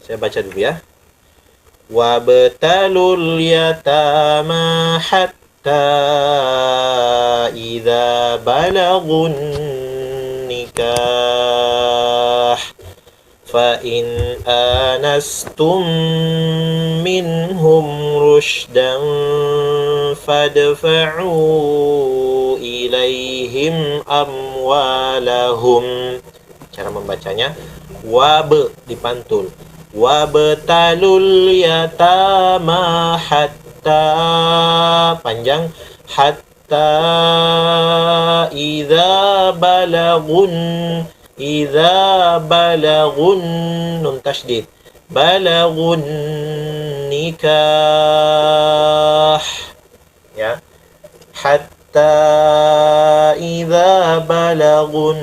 Saya baca dulu ya. Wabtalul yatama hatta idza balagun nikah fa in anastum minhum rushdan fadfa'u ilaihim amwalahum. Cara membacanya, wab dipantul, wabtalul yatama hatta, panjang, hatta idza balagun nun tasydid, balagun nikah, ya, hatta idza balagun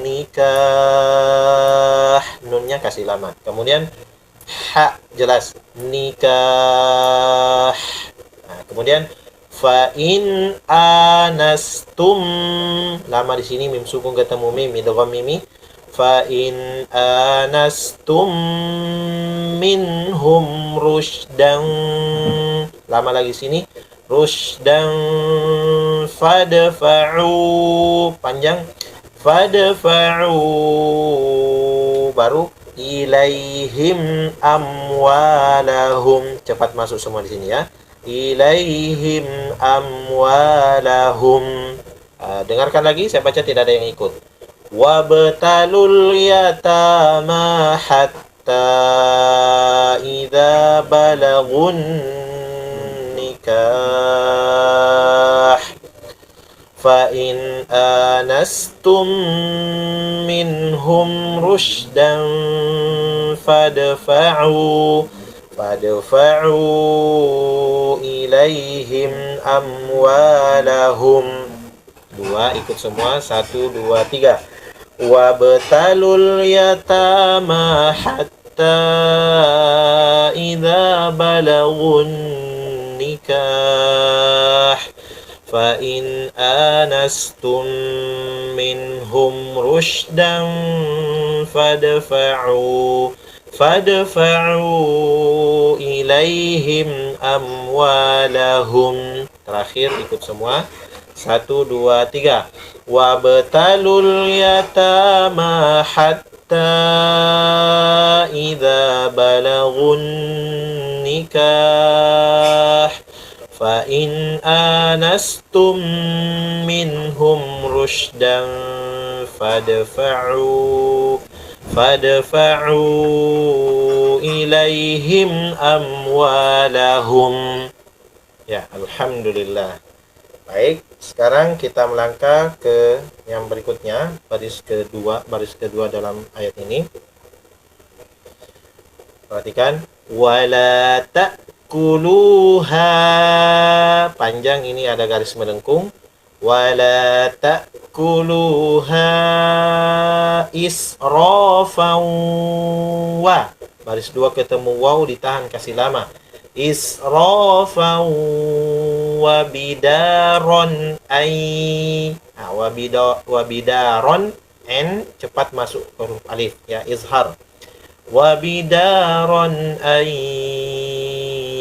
nikah, nunnya kasih lama, kemudian ha jelas, nikah. Nah, kemudian fa in anastum, lama di sini mim sukun ketemu mim idgham mimi, fa in anastum minhum rushdan, lama lagi sini, rushdan fadfa'u, panjang, fadfa'u, baru ilaihim amwalahum, cepat masuk semua di sini ya, ilaihim amwalahum. Dengarkan lagi, saya baca tidak ada yang ikut. Wabtalul yatama hatta idza balagun nikah fa in anastum minhum rushdan fadfa'u ilaihim amwalahum. Dua, ikut semua, 1, 2, 3. Wabtalul yatama hatta idza balagun nikah fa in anastum minhum rushdan fadfa'u ilaihim amwalahum. Terakhir ikut semua, 1, 2, 3. Wabtalul yatama hatta idza balagun nikah fa in anastum minhum rushdan fadfa'u ilaihim amwalahum. Ya, alhamdulillah. Baik, sekarang kita melangkah ke yang berikutnya, baris kedua dalam ayat ini. Perhatikan, wala ta'kuluha, panjang, ini ada garis melengkung, wala ta'kuluha israfan wa, baris 2 ketemu waw ditahan kasih lama, israfan wa bidaron ay, wa bidaron, n cepat masuk huruf alif ya, izhar, wa bidaron ay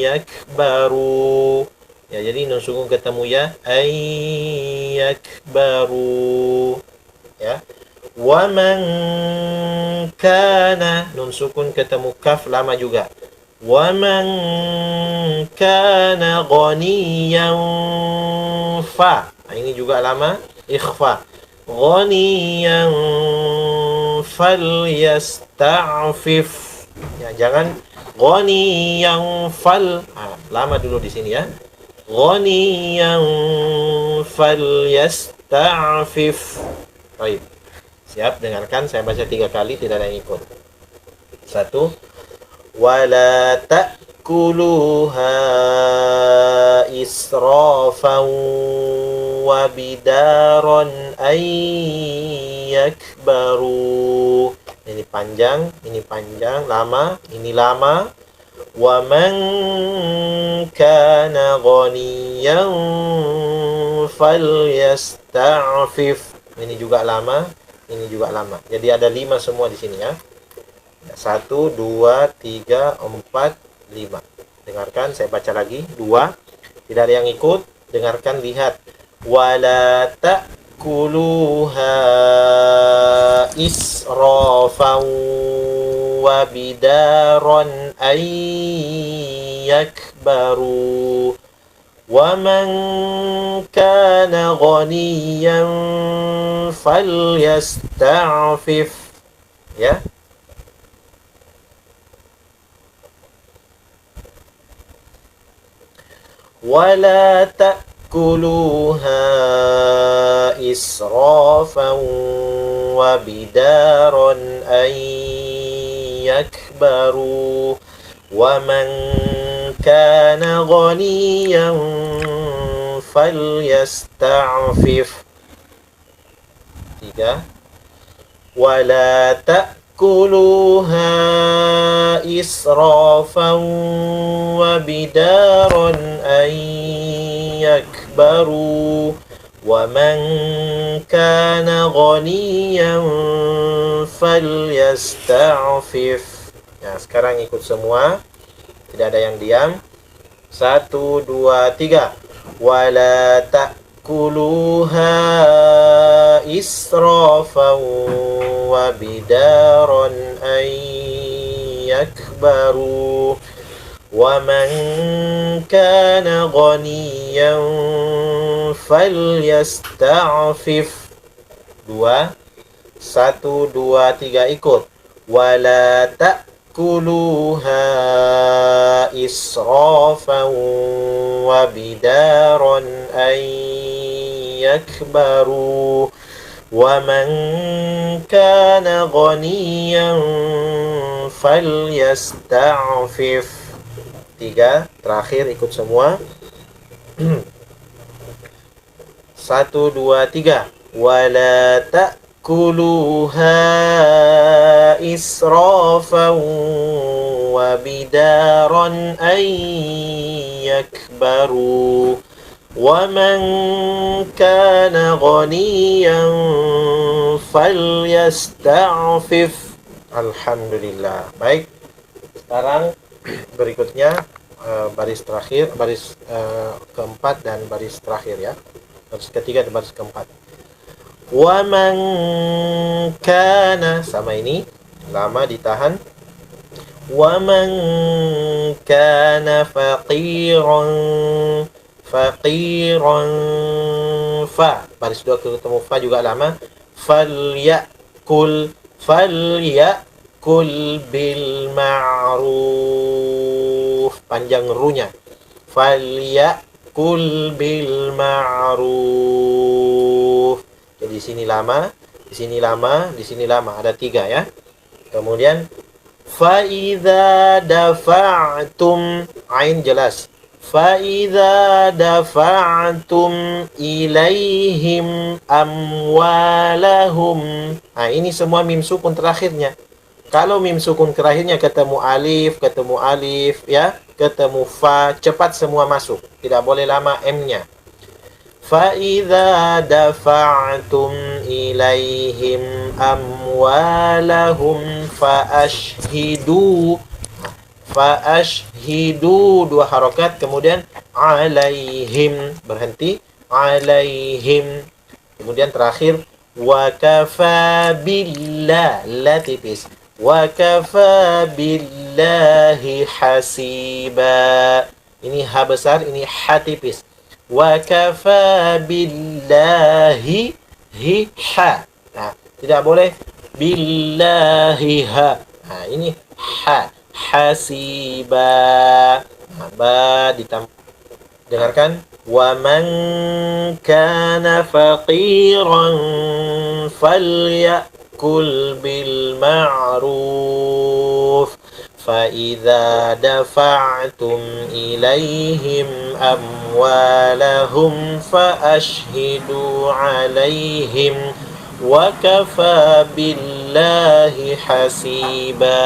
yakbaru, ya, jadi nun sukun ketemu ya, ay yakbaru, ya. Wa man kana, nun sukun ketemu kaf lama juga, wa man kana ghaniyan fa, nah, ini juga lama, ikhfa, ghaniyan falyasta'fif, ya, jangan ghaniyan fal, lama dulu di sini ya, ghaniyan falyasta'fif. Baik, siap, dengarkan, saya baca 3 kali, tidak ada yang ikut. 1, wala ta'kuluha israfan wa bidaron ay yakbaru, ini panjang, lama, ini lama. Wa man kana ghaniyan falyasta'fif, ini juga lama, jadi ada 5 semua di sini ya. 1, 2, 3, 4, 5. Dengarkan, saya baca lagi. 2. Tidak ada yang ikut. Dengarkan, lihat. Wala ta'kuluha israfan wa bidaran ay yakbaru. وَمَنْ كَانَ غَنِيًّا فَلْيَسْتَعْفِفْ. Ya. وَلَا تَأْكُلُوهَا إِسْرَافًا وَبِدَارًا أَنْ يَكْبَرُوا وَمَنْ كَانَ غَنِيًّا فَلْيَسْتَعْفِفْ. 3. وَلَا تَأْكُلُوهَا إِسْرَافًا وَبِدَارًا أَنْ يَكْبَرُوا وَمَنْ كَانَ غَنِيًّا فَلْيَسْتَعْفِفْ. Nah, sekarang ikut semua. Tidak ada yang diam. 1, 2, 3. Wala ta'kuluha israfan wa bidaran an yakbaru wa man kana ghaniyan falyasta'fif. 2. 1, 2, 3 ikut. Wala ta'kuluha israfan wa bidaran an yakbaru wa man kana ghaniyan falyasta'fif. 3. Terakhir ikut semua. 1, 2, 3. Wala ta'kuluha israfan wa bidaran an yakbaru wa man kana ghaniyan falyasta'fif. Alhamdulillah. Baik. Sekarang berikutnya baris terakhir, baris keempat dan baris terakhir ya. Baris ketiga dan baris keempat. Wa man kana, sama ini lama ditahan. Wa man kana faqiran fa, baris dua ketemu fa juga lama. Falyakul bil ma'ruf, panjang runya. Falyakul bil ma'ruf. Jadi di sini lama, di sini lama, di sini lama, ada 3 ya. Kemudian فَإِذَا دَفَعْتُمْ, ain jelas. فَإِذَا دَفَعْتُمْ إِلَيْهِمْ أَمْوَالَهُمْ. Nah, ini semua mim sukun terakhirnya. Kalau mim sukun terakhirnya ketemu alif ya, ketemu fa, cepat semua masuk. Tidak boleh lama m-nya. فَإِذَا دَفَعْتُمْ إِلَيْهِمْ أَمْوَالَهُمْ فَأَشْهِدُوا 2 harokat, kemudian alaihim, berhenti, alaihim. Kemudian terakhir وَكَفَى بِاللَّهِ, la tipis, وَكَفَى بِاللَّهِ حَسِيبًا. Ini ha besar, ini ha tipis. Wa kafa billahi ha. Nah, tidak boleh billahi ha. Nah, ini ha, hasiba. Nah, ba dengarkan. Wa man kana faqiran falyakul bil ma'ruf. فَإِذَا دَفَعْتُمْ إِلَيْهِمْ أَمْوَالَهُمْ فَأَشْهِدُوا عَلَيْهِمْ وَكَفَى بِاللَّهِ حَسِيبًا.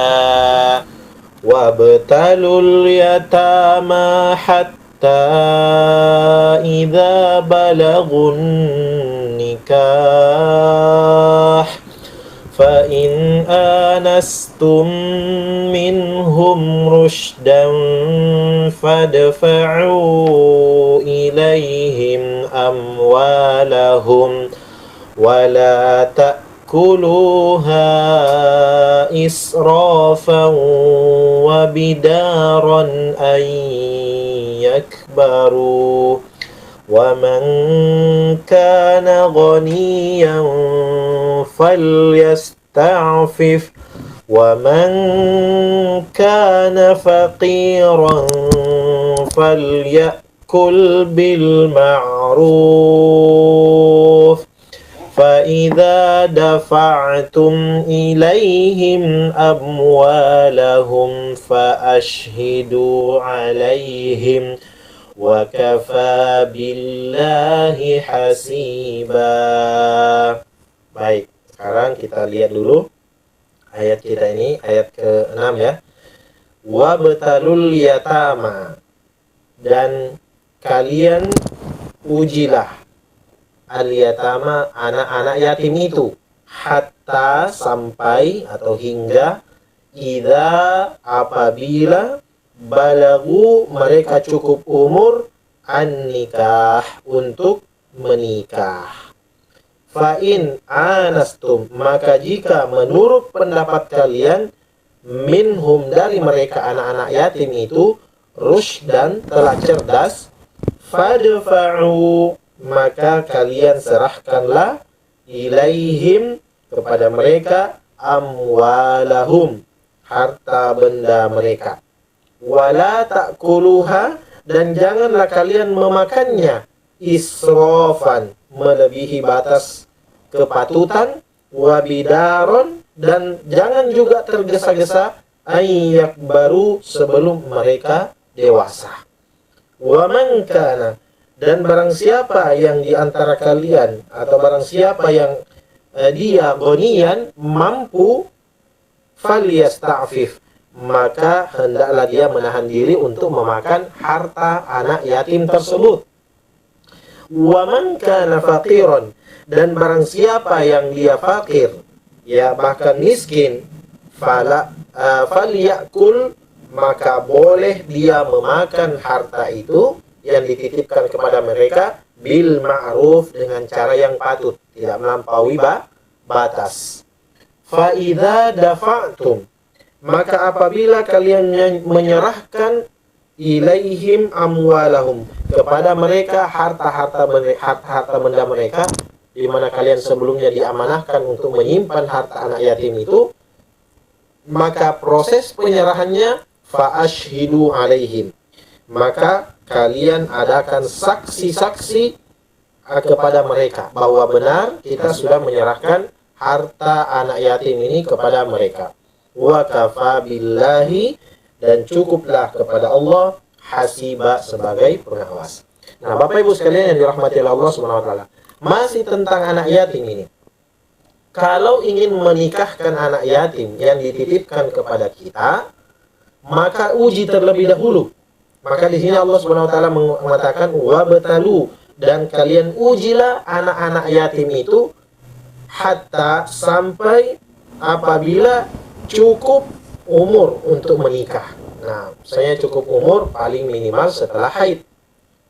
وَابْتَلُوا الْيَتَامَى حَتَّى إِذَا بَلَغُوا النِّكَاحَ فإن آنستم منهم رشدا فادفعوا إليهم أموالهم ولا تأكلوها إسرافا وبدارا أن يكبروا ومن كان غنيا فليستعفف ومن كان فقيرا فليأكل بالمعروف فإذا دفعتم إليهم أموالهم فأشهدوا عليهم وَكَفَى بِاللَّهِ حَسِيبًا. Baik, sekarang kita lihat dulu ayat kita ini, ayat ke-6 ya. وَابْتَلُوا الْيَتَامَى, dan kalian ujilah al-yatama, anak-anak yatim itu, hatta, sampai atau hingga, idza, apabila, balagu, mereka cukup umur, an-nikah, untuk menikah. Fa'in anastum, maka jika menurut pendapat kalian, minhum, dari mereka anak-anak yatim itu, rushdan, telah cerdas, fadfa'u, maka kalian serahkanlah, ilaihim, kepada mereka, amwalahum, harta benda mereka. Wala ta'kuluha, dan janganlah kalian memakannya, israfan, melebihi batas kepatutan, wabidaron, dan jangan juga tergesa-gesa, ayyak baru, sebelum mereka dewasa. Waman kana, dan barang siapa yang di antara kalian, atau barang siapa yang dia gonian, mampu, falyasta'fif, maka hendaklah dia menahan diri untuk memakan harta anak yatim tersebut. Wa man kana faqiran, dan barang siapa yang dia fakir, ya bahkan miskin, falyakul, maka boleh dia memakan harta itu yang dititipkan kepada mereka, bil ma'ruf, dengan cara yang patut, tidak melampaui batas. Fa idza dafa'tum, maka apabila kalian menyerahkan, ilaihim amwalahum, kepada mereka harta benda mereka, di mana kalian sebelumnya diamanahkan untuk menyimpan harta anak yatim itu, maka proses penyerahannya, fa'ashhidu alaihim, maka kalian adakan saksi-saksi kepada mereka bahwa benar kita sudah menyerahkan harta anak yatim ini kepada mereka. Wa kafa billahi, dan cukuplah kepada Allah, hasiba, sebagai pengawas. Nah, Bapak Ibu sekalian yang dirahmati Allah Subhanahu wa taala, masih tentang anak yatim ini. Kalau ingin menikahkan anak yatim yang dititipkan kepada kita, maka uji terlebih dahulu. Maka di sini Allah Subhanahu wa taala mengatakan wabtalu, dan kalian ujilah anak-anak yatim itu, hatta, sampai apabila cukup umur untuk menikah. Nah, saya cukup umur paling minimal setelah haid.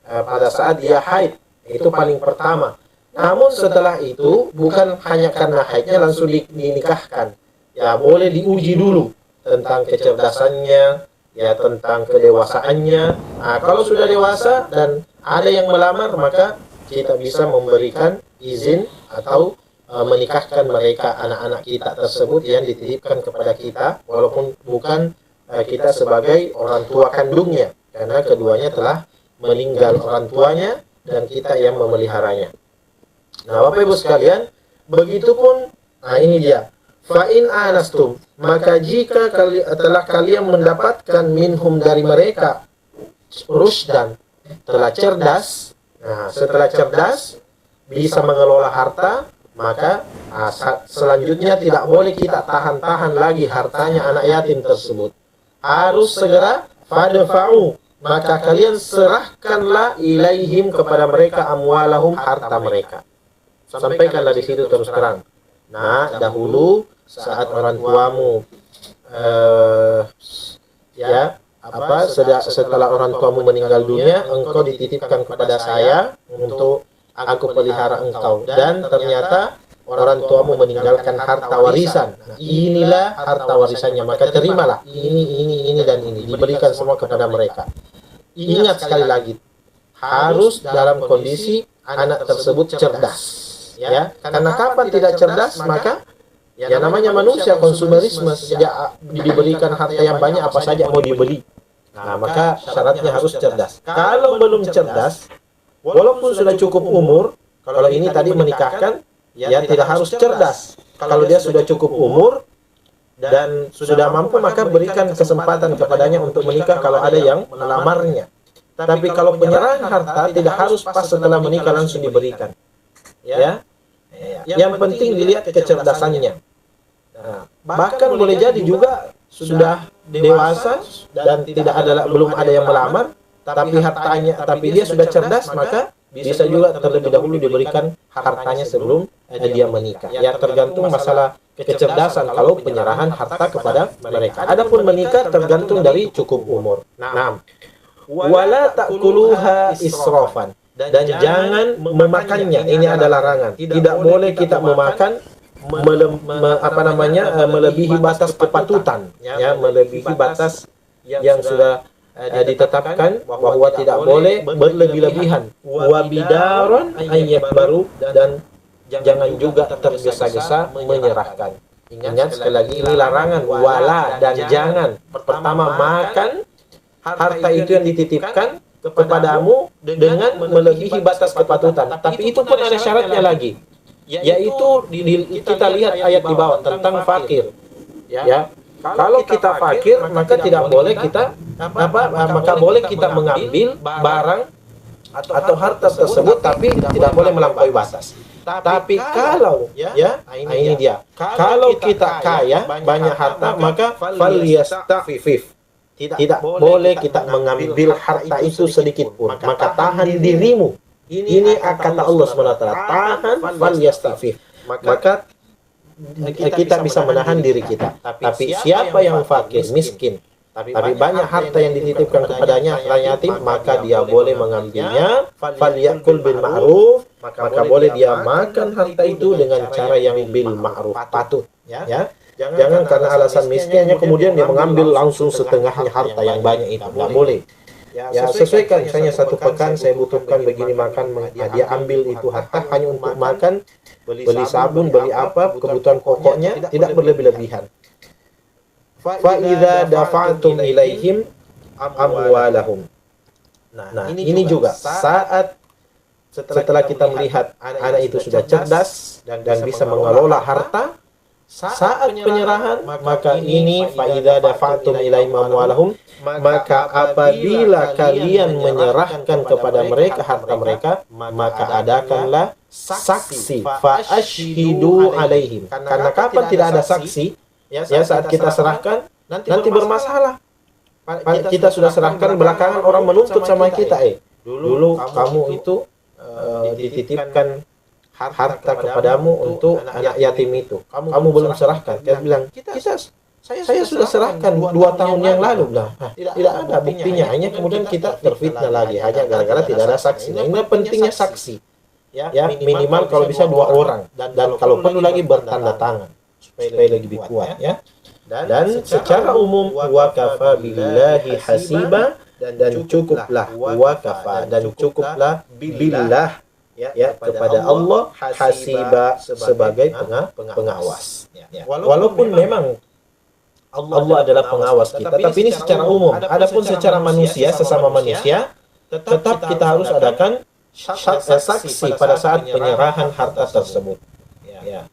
Pada saat dia haid, itu paling pertama. Namun setelah itu, bukan hanya karena haidnya langsung dinikahkan. Ya, boleh diuji dulu tentang kecerdasannya, ya, tentang kedewasaannya. Nah, kalau sudah dewasa dan ada yang melamar, maka kita bisa memberikan izin atau menikahkan mereka, anak-anak kita tersebut yang dititipkan kepada kita, walaupun bukan kita sebagai orang tua kandungnya, karena keduanya telah meninggal orang tuanya dan kita yang memeliharanya. Nah, Bapak Ibu sekalian, begitupun, nah ini dia, fa'in anastum, maka jika telah kalian mendapatkan minhum, dari mereka, rushdan, telah cerdas. Nah, setelah cerdas, bisa mengelola harta, maka selanjutnya tidak boleh kita tahan-tahan lagi hartanya anak yatim tersebut. Harus segera fadfa'u, maka kalian serahkanlah ilaihim, kepada mereka, amwalahum, harta mereka. Sampaikanlah di situ terus terang. Nah, dahulu saat orang tuamu setelah orang tuamu meninggal dunia, engkau dititipkan kepada saya untuk aku pelihara engkau, dan ternyata orang tuamu meninggalkan harta warisan. Nah, inilah harta warisannya, maka terimalah ini dan ini, diberikan semua kepada mereka. Ingat sekali lagi, harus dalam kondisi anak tersebut cerdas, ya. Karena kapan tidak cerdas, maka ya namanya manusia konsumerisme, sejak diberikan harta yang banyak apa saja mau dibeli. Nah, maka syaratnya harus cerdas. Kalau belum cerdas, walaupun sudah cukup umur, kalau ini tadi menikahkan, ya tidak harus cerdas. Kalau dia sudah cukup umur dan sudah mampu, maka berikan kesempatan kepadanya untuk menikah kalau ada yang melamarnya. Tapi kalau penyerahan harta tidak harus pas setelah menikah langsung diberikan. Ya. Yang penting dilihat kecerdasannya. Nah, bahkan boleh jadi juga sudah dewasa dan belum ada yang melamar, tapi dia sudah cerdas, maka bisa juga terlebih dahulu diberikan hartanya sebelum dia menikah. Ya, tergantung masalah kecerdasan kalau penyerahan harta kepada mereka. Adapun menikah tergantung dari cukup umur. Nah, wala ta'kuluha israfan, dan jangan memakannya. Ini adalah larangan. Tidak boleh kita memakan melebihi batas kepatutan, ya, melebihi batas yang sudah ditetapkan bahwa tidak boleh berlebih-lebihan. Wa bidaron ayyakbaru, dan jangan juga tergesa-gesa menyerahkan. Ingat sekali lagi, ini larangan, wala dan jangan. Pertama, makan harta itu yang dititipkan kepadamu dengan melebihi batas kepatutan. Tapi itu pun ada syaratnya lagi, yaitu kita lihat ayat di bawah tentang fakir. Ya, kalau kita fakir, maka tidak boleh kita maka boleh kita mengambil barang atau harta tersebut, tapi tidak boleh melampaui batas. Tapi kalau ini dia, kalau kita kaya, banyak harta, maka falyastafif. Tidak boleh kita mengambil harta itu sedikit pun, maka tahan dirimu. Ini kata Allah SWT, tahan falyastafif. Maka kita bisa menahan diri kita. Tapi siapa yang fakir, miskin, tapi banyak harta yang dititipkan kepadanya, yatim, maka dia boleh mengambilnya. Falyakul bil ma'ruf, maka boleh dia makan harta itu dengan cara yang bil ma'ruf, patut. Ya, jangan karena alasan miskinnya kemudian dia mengambil langsung setengahnya harta yang banyak itu, nggak boleh. Ya, sesuaikan. Misalnya 1 pekan saya butuhkan begini makan, dia ambil itu harta hanya untuk makan, beli sabun, beli apa, kebutuhan pokoknya, tidak berlebih-lebihan. Fa idza dafa'tum ilaihim amwalahum. Nah, ini juga saat setelah kita melihat anak itu sudah cerdas dan bisa mengelola harta, saat penyerahan, maka ini fa idza dafa'tum ilaihim amwalahum, maka apabila kalian menyerahkan kepada mereka harta mereka, maka adakanlah saksi, fa ashhidu alaihim. Karena kapan tidak ada saksi, ya saat kita serahkan, nanti bermasalah. Kita sudah serahkan, belakangan orang menuntut sama kita, dulu kamu itu dititipkan harta kepadamu untuk anak yatim itu, kamu belum serahkan. Kita bilang, saya sudah serahkan 2 tahun yang lalu. Nah, tidak ada buktinya, hanya kemudian kita terfitnah lagi hanya gara-gara tidak ada saksi. Nah, ini pentingnya saksi, ya minimal kalau bisa 2 orang, dan kalau perlu lagi bertanda tangan supaya lebih kuat, ya. Dan secara umum wakafa billahi hasiba, dan cukuplah wakafa, dan cukuplah billah, ya kepada Allah, hasiba, sebagai pengawas. Walaupun memang Allah adalah pengawas kita, tapi ini secara umum. Adapun secara manusia, sesama manusia, tetap kita harus adakan saksi pada saat penyerahan harta tersebut. Ya.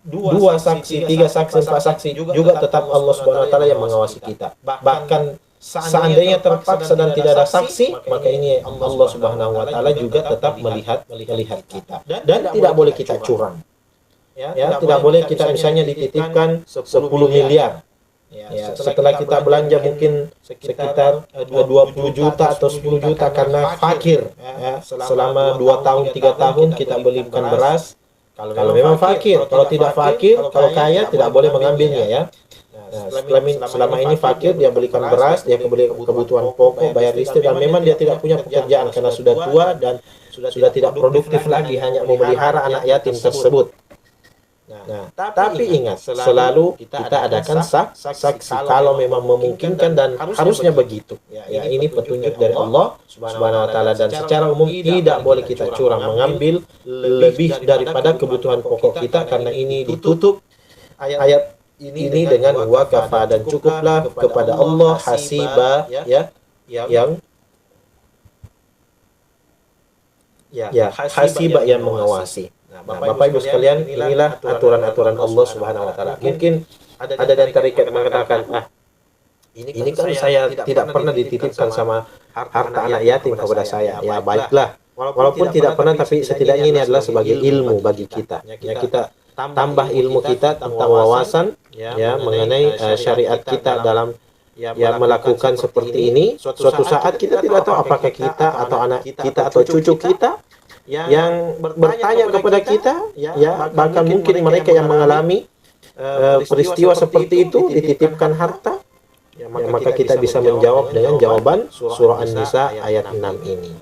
2 saksi, 3 saksi, 4 saksi juga tetap Allah Subhanahu wa taala yang mengawasi kita. Bahkan seandainya terpaksa dan tidak ada saksi, maka ini Allah Subhanahu wa taala juga tetap melihat kita. Dan tidak boleh kita curang. Ya, tidak boleh kita misalnya dititipkan 10 miliar. Ya, setelah kita belanja mungkin sekitar 20 juta atau 10 juta karena fakir. Ya, selama 2 tahun, 3 tahun kita belikan beras, Kalau memang fakir, kalau tidak fakir, kalau kaya tidak boleh mengambilnya ya. Nah, selama ini fakir, dia belikan beras, dia beli kebutuhan pokok, bayar listrik, dan memang dia tidak punya pekerjaan karena sudah tua dan sudah tidak produktif lagi, hanya memelihara anak yatim tersebut. Nah, tapi ingat, selalu kita adakan saksi kalau memang memungkinkan dan harusnya begitu. Ya, ini petunjuk dari Allah Subhanahu wa taala, dan secara umum tidak boleh kita curang mengambil lebih daripada kebutuhan pokok kita, karena ini ditutup ayat ini dengan wakafa, dan cukuplah kepada Allah hasiba ya hasiba yang mengawasi. Nah, Bapak Ibu sekalian, inilah aturan-aturan Allah Subhanahu wa taala. Mungkin ada dari tarekat mengatakan, ini kan saya tidak pernah dititipkan sama harta anak yatim kepada saya. Ya, baiklah. Walaupun tidak pernah, tapi setidaknya ini adalah sebagai ilmu bagi kita. Ya, kita tambah ilmu kita tentang wawasan ya mengenai syariat kita dalam melakukan seperti ini. Suatu saat kita tidak tahu apakah kita atau anak kita atau cucu kita yang bertanya kepada kita, ya bahkan mungkin mereka yang mengalami peristiwa seperti itu dititipkan harta, ya maka kita bisa menjawab dengan jawaban surah An-Nisa ayat 6 ini.